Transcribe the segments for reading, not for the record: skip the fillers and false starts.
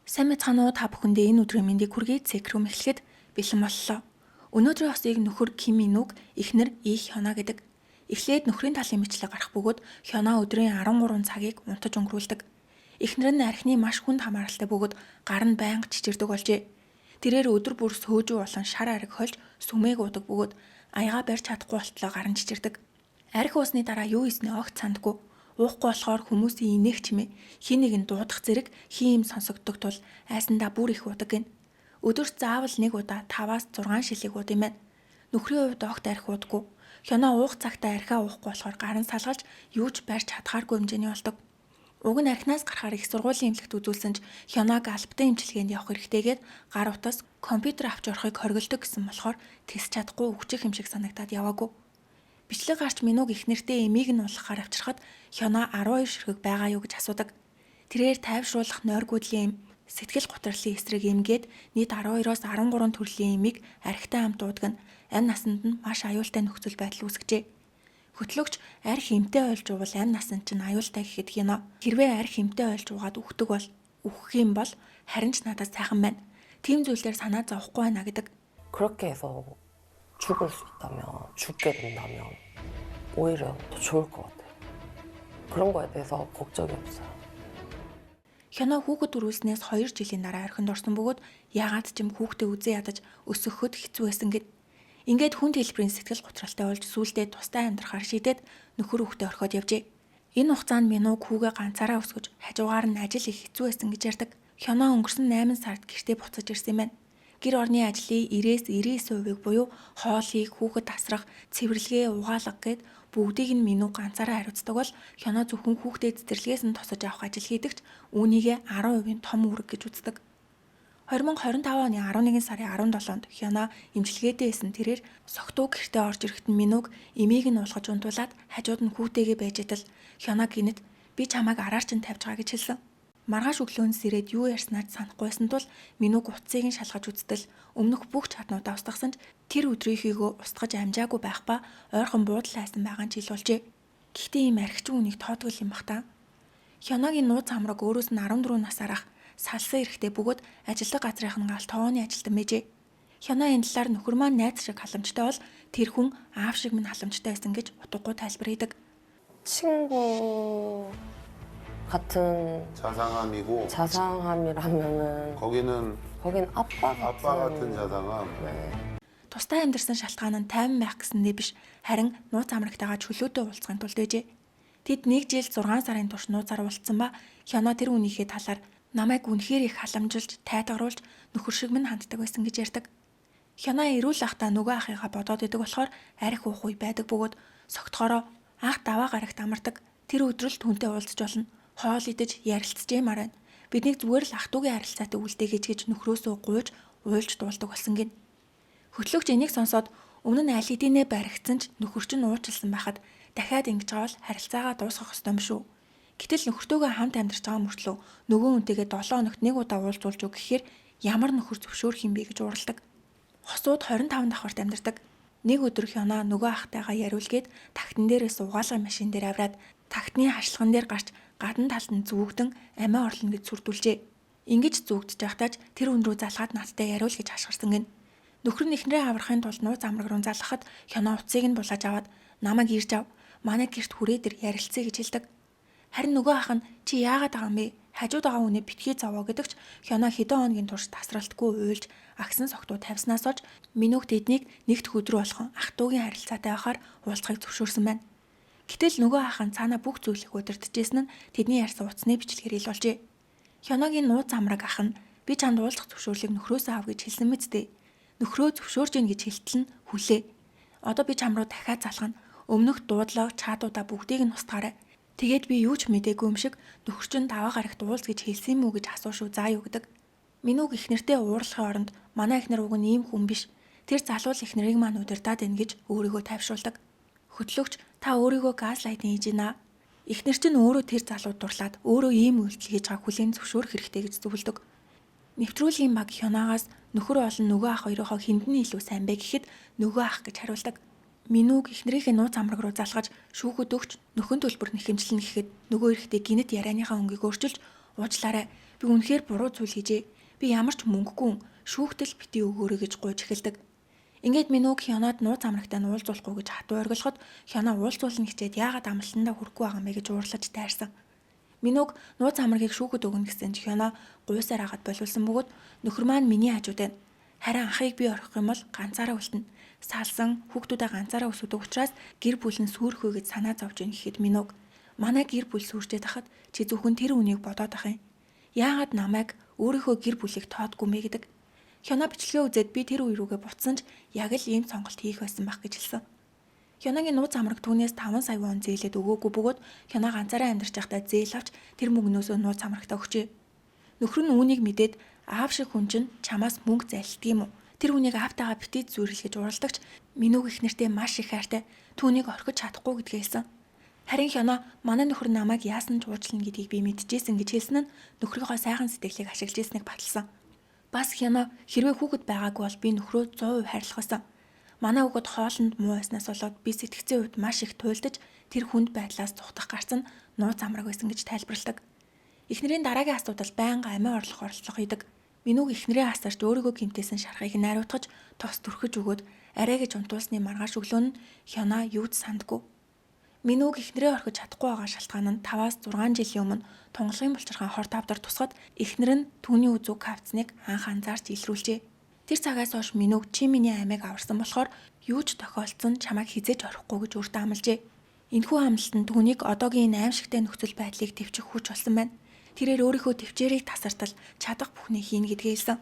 Сайн мэцгаануу та бүхэндээ энэ өдрийн мэндийг хүргэе. Цэкрүм эхлэхэд бэлэн боллоо. Өнөөдрийн хосыг нөхөр Ким Минүг эхнэр Их Хёна гэдэг. Эхлээд нөхрийн талын мэтлэг гарах бөгөөд Хёна өдрийн 13 цагийг унтаж өнгөрүүлдэг. Эхнэр нь архины маш хүнд хамааралтай бөгөөд гар нь байнга чичирдэг болжээ. Тэрээр өдөр бүр сөөжүү болон шар ариг хольж сүмээг уудаг бөгөөд аяга барьж чадахгүй болтлоо гар нь чичирдэг. Арх уусны дараа юу хийснээ огт сандгүй. Уухгүй болохоор хүмүүсийн инээх чимээ хин нэг нь дуудах зэрэг хин юм сонсогддог тул айсандаа бүр их удаг гин. Өдөрт заавал нэг удаа 5-6 шилийг ууд юм байна. Нөхрийн хувьд огт арх уудаггүй. Хёна уух цагтаа архиа уухгүй болохоор гар нь салгалж юу ч барьж чадхааргүй хэмжээний болдог. Уг нь архинаас гарахаар их сургуулийн эмнэлэгт үзүүлсэн ч Хёнаг албатай эмчилгээнд явах хэрэгтэйгээд гар утас компьютер авч орохыг хориглодог гэсэн болохоор тэсч чадахгүй өвчих юм шиг санагдаад яваагүй. Бичлэг гарч Минүг их нэртэй эмийг нь уулгахаар авчирхад Хёна 12 ширхэг байгаа юу гэж асуудаг. Тэрээр тайвшруулах нойргуудлын эм сэтгэл гутралын эсрэг эмгээд нийт 12-оос 13 төрлийн эмийг архитай хамт уудаг нь амь насанд нь маш аюултай нөхцөл байдал үүсгэжээ. Хөтлөгч арх эмтэй ойлж уувал амь насанд чинь аюултай гэхэд Хёна хэрвээ арх эмтэй ойлж уугаад үхдэг бол үхэх юм бол харин ч надад сайхан байна. Тийм зүйлээр санаа зовхгүй байна гэдэг. 그렇게 해서 죽을 수 있다면, 죽게 된다면 오히려 더 좋을 것 같아요. 그런 거에 대해서 걱정이 없어요. Хёна хүүхэд төрүүлснээс 2 жилийн дараа архинд орсон бөгөөд яагаад ч юм хүүхдээ үзээ ядаж өсөхөд хэцүү байсан гэд. Ингээд хүнд хэлбэрийн сэтгэл готролтой болж сүулдээ тустай амьдрахаар шийдээд нөхөр хүүхдээ орхиод явжээ. Энэ хугацаанд Минүг хүүгээ ганцаараа өсгөж хажуугаар нь ажил их хэцүү байсан гэж ярьдаг. Хёна өнгөрсөн 8 сард гэртээ буцаж ирсэн юм байна. Гэр орны ажлын 90-99% буюу хоолыг, хүүхэд тасрах, цэвэрлэгээ, угаалга гээд бүгдийг нь Минүг ганцаараа хариуцдаг бол Хёна зөвхөн хүүхдээ цэцэрлэгээс нь тосож авах ажил хийдэгч үүнийгээ 10% том үүрэг гэж үздэг. 2025 оны 11 сарын 17-нд Хёна эмчилгээтэй исэн тэрээр согтуу гэртээ орж ирэхэд Минүг эмийг нь уулгаж унтуулад хажууд нь хүүтэйгээ байж идэл Хёна гинэт би чамайг араар чинь тавьж байгаа гэж хэлсэн. Маргааш өглөөнөөс ирээд юу ярьснаар санахгүйсэн тул Минүг утсыг нь шалгаж үзтэл өмнөх бүх чатнуудаа устгасан ч тэр өдрийнхийгөө устгаж амжаагүй байх ба ойрхон буудал хайсан байгаа нь жил болжээ. Гэхдээ ийм архичин үнийг тоодгол юм бах та. Хёнагийн нууц хамраг өөрөөс нь 14 насаар ах салсан эрэхтэй бөгөөд ажилдаг газрынхан гал тооны ажилтан байжээ. Хёна энэ талаар нөхөр маань найз шиг халамжтай бол тэр хүн аав шиг минь халамжтай байсан гэж утгагүй тайлбар хийдэг. 친구 같은 자상함이고 자상함이라면은 거긴 아빠 같은 자상함. 네. Тустай амьдарсан шалтгаан нь тайван байх гэсэндээ биш харин нууц амрагтайгаа чөлөөтэй уулзахын тулд байжээ. Тэд 1 жил 6 сарын турш нууцаар уулзсан ба Хёна тэр үнийхээ талаар намайг үнэхээр их халамжилж, тайтгаруулж нөхөр шиг минь ханддаг байсан гэж ярьдаг. Хёна эрүүл ахта нөгөө ахыгаа бодоод идэг болохоор арх уух үе байдаг бөгөөд согтохороо ах даваа гарагт амардаг. Тэр өдрөл түнтэй уулзж болно. Хоол идэж ярилцжээ мараа. Биднийг зүгээр л ах トゥ угийн харилцаатай үлдээгэж гэж нөхрөөсөө гуйж, уйлж дуулдаг болсон гин. Хөтлөгч энийг сонсоод өмнө нь аль хэдийнэ баригдсан ч нөхөр чинь уучлсан байхад дахиад ингэж байгаа бол харилцаагаа дуусгах ёстой юм шүү. Гэтэл нөхөртөөгөө хамт амьдарч байгаа мөртлөө нөгөө хүнтэйгээ 7 хоногт нэг удаа уулзуулж өг гэхээр ямар нөхөр зөвшөөрөх юм бэ гэж уурладаг. Хосууд 25 давхарт амьдардаг. Нэг өдөр Хёна нөгөө ахтайгаа яриулгээд тагтан дээрээс угаалгын машин дээр аваад тагтны хашлган дээр гарч гадна талд нь зүгдэн амиа орлоно гэж сүрдүүлжээ. Ингэж зүгдэж байхдаа ч тэр хүн рүү залгаад надтай яриул гэж хашгирсан гин. Нөхөр нь эхнэрээ аврахын тулд нууц амраг руу залгахад Хёна уцыг нь булааж аваад намайг ирж ав. Манай гэрт хүрээ дээр ярилцъя гэж хэлдэг. Харин нөгөө ах нь чи яагаад байгаа юм бэ? Хажууд байгаа хүнээ битгий зовоо гэдэгч Хёна хэдэн хоногийн турш тасралтгүй уйлж агсан согтуу тавьснаас олж Минүг тэднийг нэгт өдрөө болгон ах トゥ угийн харилцаатай байхаар уулзахыг зөвшөөрсөн байна. Гэтэл нөгөө ах нь цаана бүх зүйлийг удирдахжсэн нь тэдний ярьсан утасны бичлэгээр ил болжээ. Хёногийн нууц амраг ах нь би чамд уулзах зөвшөөрлийг нөхрөөсөө ав гэж хэлсэн мэт дээ. Нөхрөө зөвшөөрж гин гэж хэлтэл нь хүлээ. Одоо би чам руу дахиад залгана. Өмнөх дуудлага чатуудаа бүгдийг нь устгаарай. Тэгээд би юу ч мэдээгүй юм шиг нөхөр чинь даваа гарагт уулз гэж хэлсэн юм уу гэж асуу шүү заа юу гэдэг. Минүг их нэртэй уурлахын оронд манай ихнэр уг нь ийм хүн биш. Тэр залуул их нэрийг маань удирдаад байна гэж өөрийгөө тайвшруулдаг. Хөтлөгч та өөрийгөө газлайтинг хийж байна. Ихнэр чинь өөрөө тэр залууд дурлаад өөрөө ийм үйлдэл хийж байгааг хүлээн зөвшөөрөх хэрэгтэй гэж зөвлөдөг. Нэвтрүүлгийн баг Хёнагаас нөхөр болон нөгөө ах хоёроо хиндэн илүү сайн бэ гэхэд нөгөө ах гэж хариулдаг. Минүг эхнэрийнхээ нууц амраг руу залгаж шүүхэд өгч нөхөн төлбөр нэхэмжлэн гэхэд нөгөө эрэхтэй гинэт ярианыхаа өнгийг өөрчилж уучлаарай. Би үнэхээр буруу зүйл хийжээ. Би ямар ч мөнгөгүй шүүхтэл бити өгөөрэй гэж гуйж эхэлдэг. Ингээд Минуг Хёнод нууц амрагтай уулзуулахгүй гэж хатуу оргилоход Хёно уулзуулна хичээд яагаад амлалтандаа хүрэхгүй байгаа мэй гэж уурлаж тайрсан. Минуг нууц амрагийг шүүхэд өгнө гэсэн чи Хёно гуйсаар агаад боловсон бөгөөд нөхөр маань миний хажууд байна. Харин ахыг би орхих юм бол ганцаараа үлдэнэ. Салсан хүүхдүүдээ ганцаараа өсгөдөг учраас гэр бүл нь сүрхөө гэж санаа зовж ийн гэхэд Минуг манай гэр бүл сүрчээд хахад чи зөвхөн тэр үнийг бодоод ах юм. Яагаад намайг өөрийнхөө гэр бүлийг тоодгүй мэ гэдэг. Хёно бичлэгээ үзээд би тэр үе рүүгээ буцсан ч яг л ийм сонголт хийх байсан байх гэж хэлсэн. Хёногийн нууц амраг түүнээс 5 сая вон зээлээд өгөөгүй бөгөөд Хёно ганцаараа амьдарч байхдаа зээл авч тэр мөнгнөөсөө нууц амрагтаа өгчээ. Нөхөр нь үүнийг мэдээд аав шиг хүн чинь чамаас мөнгө зайлтдаг юм уу? Тэр үнийг аавтайгаа битээ зүйрэл гэж уралдагч Минуг их нэртэй маш их хайртай түүнийг орхиж чадахгүй гэдгээ хэлсэн. Харин Хёно манай нөхөр намайг яасан ч уучлана гэдгийг би мэдчихсэн гэж хэлсэн нь нөхрийнхөө сайхан сэтгэлийг ашиглаж ирснийг баталсан. Бас Хёно хэрвээ хүүхэд байгаагүй бол би нөхрөө 100% хайрлах байсан. Манай хүүхэд хоолнд муу байснаас болоод би сэтгцийн хувьд маш их туйлдаж тэр хүнд байдлаас зүхтах гарсан нууц амраг байсан гэж тайлбарладаг. Эхнэрийн дараагийн асуудал байнга амиа орлох оролцох хийдэг. Минуг эхнэрээ асарч өөрийгөө гэмтээсэн шархыг найруултгаж тос түрхэж өгөөд арай гэж унтуулсны маргааш өглөө нь Хёно юу ч сандгүй. Минуг эхнэрээ орхиж чадахгүй байгаа шалтгаан нь 5-6 жилийн өмнө тунгалгын булчирхаан хорт авдар тусгад эхнэр нь түүний үзүүг кавцныг анх анзаарч илрүүлжээ. Тэр цагаас хойш Минуг чи миний амийг аварсан болохоор юу ч тохиолдсон чамайг хизээж орохгүй гэж өөртөө амлажээ. Энэхүү амлалт нь түүнийг одоогийн аимшигтай нөхцөл байдлыг төвчих хүч болсон байна. Тэрээр өөрийнхөө төвчээрийг тасартал чадах бүхнийг хийнэ гэдгээ хэлсэн.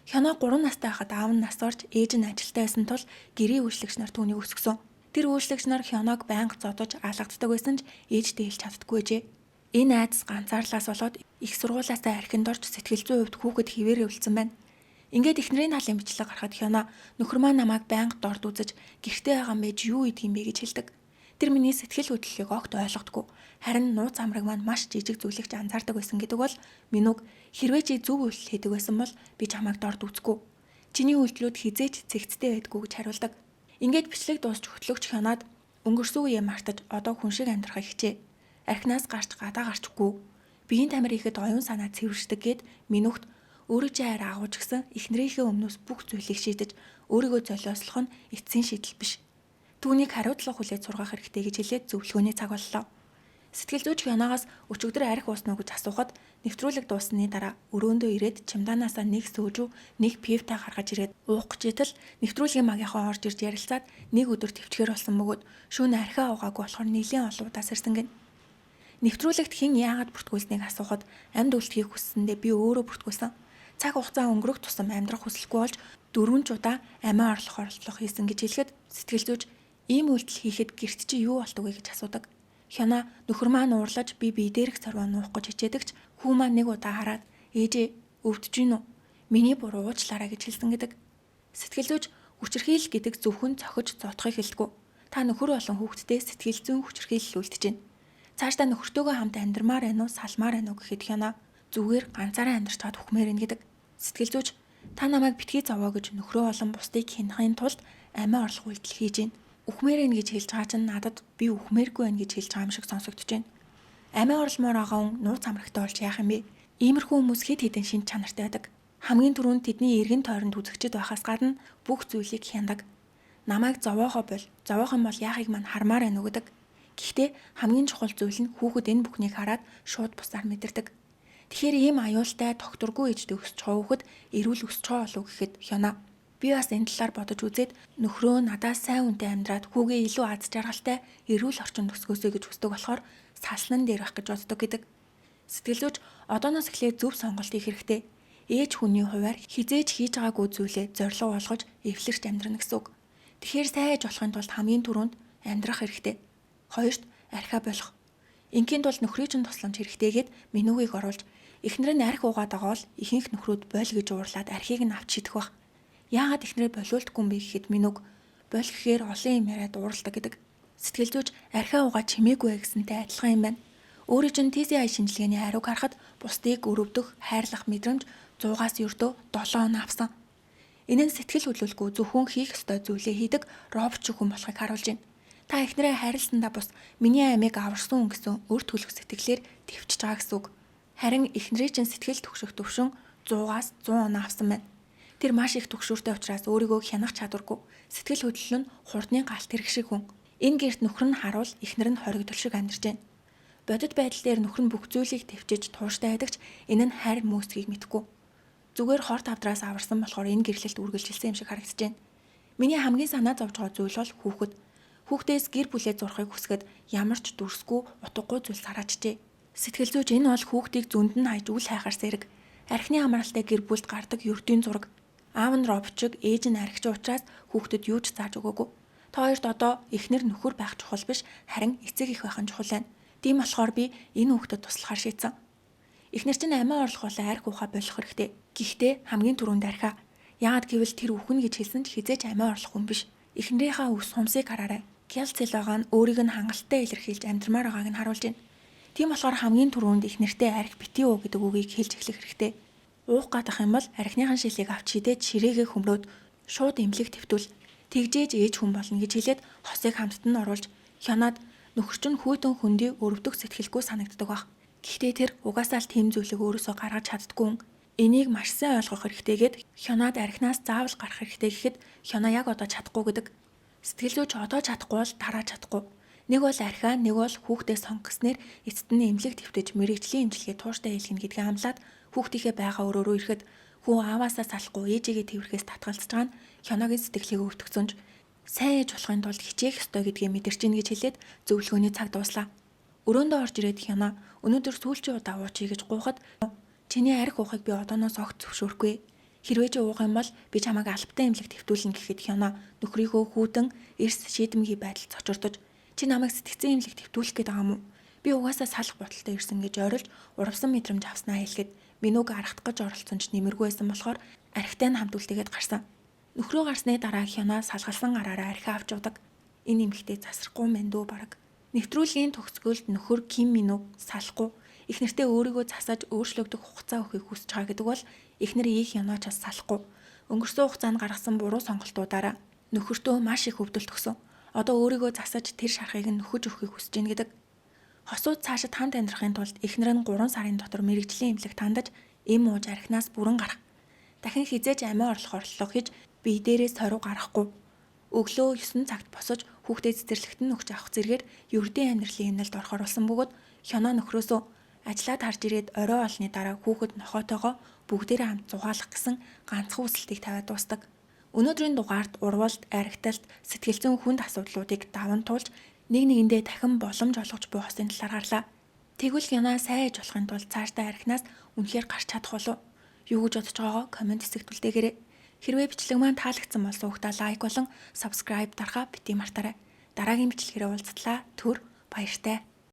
Хёно 3 настай байхад аав нь нас орж ээж нь ажилтаа байсан тул гэрийн үйлчлэгч нар түүнийг өсгсөн. Тэр үйлчлэгч нар Хёног байнга зодож алгаддаг байсан ч ээжтэй хэлж чаддаггүй жээ. Энэ айдас ганцаарлаас болоод их сургуулиасаа архинд орж сэтгэл зүйн хувьд хүүхэд хിവэрээ үлдсэн байна. Ингээд эхнэрийн халын бичлэг гарахад Хёно нөхөр маань намайг байнга дорд үзэж гэртээ байгаа юм байж юу идэх юм бэ гэж хэлдэг. Тэр миний сэтгэл хөдлөлийг огт ойлгодоггүй. Харин нууц амраг маань маш жижиг зүйлэгч анзаардаг байсан гэдэг бол Минуг хэрвээ чи зөв үйлдэл хийдэг байсан бол би чамайг дорд үзэхгүй. Чиний үйлдэлүүд хизээч цэгцтэй байдгүй гэж хариулдаг. Ингээд бичлэг дуусч хөтлөгч Хёнод өнгөрсөн үеэ мартаж одоо хүн шиг амьдрахыг хичээ. Архинаас гарч гадаа гарчгүй. Биеийн тамир ихэд оюун санаа цэвэршдэг гэд Минугт өөрөө ч хайр агууч гисэн эхнэрийнхээ өмнөөс бүх зүйлийг шийдэж өөрийгөө золиослох нь эцсийн шийдэл биш. Түүнийг хариуцлага хүлээж сургах хэрэгтэй гэж хэлээд зөвлөгөөний цаг боллоо. Сэтгэл зүйч Хёногоос өчигдөр арх ууснаа гэж асуухад нэвтрүүлэг дууссаны дараа өрөөндөө ирээд чемоданаасаа нэг сөөжүү, нэг пивта гаргаж ирээд уух гэж итэл нэвтрүүлгийн магийнхаа орж ирж ярилцаад нэг өдөр төвчгөр болсон бөгөөд шөнө архиа уугаагүй болохоор нэлийн олон удаас ирсэн гэн. Нэвтрүүлэгт хэн яагаад бүртгүүлснийг асуухад амьд үлдэхийг хүссэндээ би өөрөө бүртгүүлсэн. Цаг хугацаа өнгөрөх тусам амьдрах хүсэлгүй болж 4 удаа амиа орлох оролдлого хийсэн гэж хэлэхэд сэтгэл зүйч ийм үйлдэл хийхэд гэрт чи юу болдог вэ гэж асуудаг. Хёно нөхөр маань уурлаж би дээрх сорвоо нуух гэж хичээдэгч хүү маань нэг удаа хараад ээжээ өвдөж гин үү? Миний буруу уучлаарай гэж хэлсэн гэдэг. Сэтгэл зүйч хүчирхийлэл гэдэг зөвхөн цохиж зодохыг хэлдэг. Та нөхөр болон хүүхэдтэй сэтгэл зүйн хүчирхийлэл үлдэж байна. Цаашдаа нөхөртөөгөө хамт амьдрмаар байна уу, салмаар байна уу гэхэд Хёно зүгээр ганцаараа амьдрч чад хүхмээр байна гэдэг. Сэтгэл зүйч та намайг битгий зовоо гэж нөхрөө болон бусдыг хянахын тулд амиа орлох үйлдэл хийж байна. Үхмээр байна гэж хэлж байгаа чинь надад би үхмээргүй байна гэж хэлж байгаа юм шиг сонсогдож байна. Амиа орлмоор байгаа хүн нууц амрагтай болж яах юм бэ? Иймэрхүү хүмүүс хэд хэдэн шинж чанартай байдаг. Хамгийн түрүүнд тэдний эргэн тойронд үзэгчд байхаас гадна бүх зүйлийг хяндаг. Намайг зовоохоо бол зовоох юм бол яахыг мань хармаар байна уу гэдэг. Гэхдээ хамгийн чухал зүйл нь хүүхэд энэ бүхнийг хараад шууд бусаар мэдэрдэг. Тэгэхээр ийм аюултай тогтургүй ээжтэй өсч байгаа хүүхэд эрүүл өсч байгаа болов гэхэд Хёно би бас энэ талаар бодож үзээд нөхрөө надаас сайн үнтэй амьдраад хүүгээ илүү аз жаргалтай эрүүл орчинд өсгөөсэй гэж хүсдэг болохоор салснан дээр байх гэж боддог гэдэг. Сэтгэл зүйч одооноос эхлээд зөв сонголт хийх хэрэгтэй. Ээж хүний хувьар хизээж хийж байгаагүй зүйлээ зорилго болгож эвлэрч амьдрах гэсэн үг. Тэгэхээр сайн ээж болохын тулд хамгийн түрүүнд амьдрах хэрэгтэй. Хоёрт архиа болох. Ингийн тулд нөхрийн чинь тусламж хэрэгтэйгээд Минугийг оруулж эхнэр нь архи уугаад байгаа бол ихэнх нөхрүүд боль гэж уурлаад архийг нь авч шидэх байх. Яагаад эхнэрээ болиулдаггүй юм бэ гэхэд Минуг боль гэхээр олон юм яриад ууралдаг гэдэг. Сэтгэл зүйч архиа уугаа чимээгүй гэсэнтэй адилхан юм байна. Өөрийн чинь TCI шинжилгээний хариуг харахад бусдыг өрөвдөх, хайрлах мэдрэмж 100-аас ердөө 7 он авсан. Энэ нь сэтгэл хөдлөлгүй зөвхөн хийх ёстой зүйлээ хийдэг робот шиг хүн болохыг харуулж байна. Та эхнэрээ хайрласандаа бус миний амийг аварсан хүн гэсэн өр төлөх сэтгэлээр төвчж байгаа гэсэн үг. Харин эхнэрийн чинь сэтгэл түгших төвшин 100-аас 100 оноо авсан байна. Тэр маш их түгшүүртэй учраас өөрийгөө хянах чадваргүй. Сэтгэл хөдлөл нь хурдны галт хэрэг шиг хүн. Энэ гэрт нөхөр нь харуул, эхнэр нь хоригдол шиг амьдарч байна. Бодит байдал дээр нөхөр нь бүх зүйлийг төвчж тууштай байдагч энэ нь хайр мөөсгийг мэдгүй. Зүгээр хорт авдраас аварсан болохоор энэ гэрлэлт үргэлжилсэн юм шиг харагдаж байна. Миний хамгийн санаа зовж байгаа зүйл бол хүүхэд. Хүүхдээс гэр бүлээ зурхыг хүсгээд ямар ч дүрсгүй, утгагүй зүйлс хараачжээ. Сэтгэл зүйч энэ бол хүүхдийг зөнд нь хайж үл хайхаар зэрэг. Архины амралтай гэр бүлд гардаг ердийн зураг. Аав нь робчиг, ээж нь архич учраас хүүхдэд юу ч зааж өгөөгүй. Та хоёрт одоо эхнэр нөхөр байх чухал биш, харин эцэг их байх нь чухал байна. Тийм болохоор би энэ хүүхдэд туслахаар шийдсэн. Эхнэр чинь амиа орлох болоо арх ухаа болох хэрэгтэй. Гэхдээ хамгийн түрүүнд архиа. Яагаад гэвэл тэр үхэн гэж хэлсэн ч хизээч амиа орлох хүн биш. Эхнэрийнхээ өвс хумсыг хараарай. Кялцэл байгаа нь өөрийг нь хангалттай илэрхийлж амьдрмаар байгааг нь харуулж байна. Тийм болохоор хамгийн түрүүнд эхнэртэй арх битгий уу гэдэг үгийг хэлж эхлэх хэрэгтэй. Уух гадах юм бол архиныхан шилийг авч шидээд ширээгээ хөмрөөд шууд эмнэлэг твтүүл. Тэгжээж ээж хүн болно гэж хэлээд хосыг хамтд нь оруулж хянаад нөхөр чинь хүйтэн хөндий өрөвдөх сэтгэлгүй санагддаг баг. Гэхдээ тэр угаасаа л тийм зүйлийг өөрөөсөө гаргаж чаддгүй. Энийг маш сайн ойлгох хэрэгтэйгээд хянаад архинаас заавал гарах хэрэгтэй гэхэд хянаа яг одоо чадахгүй гэдэг. Сэтгэл зүйч одоо чадахгүй бол дараа чадахгүй. Нэг бол архиа, нэг бол хүүхдээ сонгосноор эцэст нь эмнэлэг твтэж мэрэгжлийн эмчилгээ тууштай хэлгэн гэдгийг амлаад хүүхдийнхээ байгаа өрөөрөө ирэхэд хүү ааваасаа салахгүй ээжигээ тэрхээс татгалзаж байгаа нь хяногийн сэтгэлийг өвтгцөнж сайн ээж болохын тулд хичээх ёстой гэдгийг мэдэрч ийн гэж хэлээд зөвлөгөөний цаг дуслаа. Өрөөндөө орж ирээд хянаа өнөөдөр сүүлчийн удаа уучий гэж гуйхад чиний арх уухыг би одооноос огт зөвшөөрөхгүй. Хэрвээ чи уух юм бол би чамайг албатай эмнэлэг твтүүлнэ гэхэд хянаа нөхрийгөө хүүтэн эрс шийдэмгий байдалд цочордож чи намайг сэтгцэн эмнэлэг твтүүлэх гээд байгаа юм уу? Би угаасаа салах бодолтой ирсэн гэж орилж урвсан мэдрэмж авснаа хэлэхэд минь үг арахтах гэж оролцсон ч нэмэргүй байсан болохоор архитай нь хамт үлдээгээд гарсан. Нөхрөө гарсны дараа хянаа салгалсан гараараа архи авч удаг. Энэ эмэгтэй засрахгүй мэндүү бараг. Нэвтрүүлгийн төгсгөлд нөхөр Ким Минүг салахгүй эхнэртээ өөрийгөө засаж өөрчлөгдөх хугацаа өгөхийг хүсэж байгаа гэдэг бол эхнэр их янаач бас салахгүй. Өнгөрсөн хугацаанд гаргасан буруу сонголтуудаараа нөхөртөө маш их өвдөлт өгсөн. Одоо өөрийгөө засаж тэр шархыг нь нөхөж өгөхийг хүсэж байна гэдэг. Хосууд цаашид хамт амьдрахын тулд эхнэр нь 3 сарын дотор мэрэгжлийн эмнэлэг тандаж эм ууж архинаас бүрэн гарах. Дахин хизээж амиа орлох орлого хийж бие дээрээс сорив гарахгүй. Өглөө 9 цагт босож хүүхдээ цэцэрлэгт нь өгч авах зэргээр ердийн амьдралын эмнэлд орохоор болсон бөгөөд хянаа нөхрөөсөө ажиллаад харж ирээд орой олны дараа хүүхэд нохоотойгоо бүгдээрээ хамт зугаалах гэсэн ганцхан хүсэлтийг тавиад дуустдаг. Өнөөдрийн дугаард урвалт, архиталт, сэтгэл зүйн хүнд асуудлуудыг даван туулж нэг нэгэндээ дахин боломж олгож буй хосын талаар гарлаа. Тэгвэл хянаа сайн ээж болохын тулд цаашдаа архинаас үнэхээр гарч чадах болов? Юу гэж бодож байгаагаа комент хэсэгт үлдээгээрэй. Хэрвээ бичлэг маань таалагдсан бол суугтаа лайк болон subscribe дарахаа бити мартаарай. Дараагийн бичлэгээрээ уулзтлаа. Түр баяртай.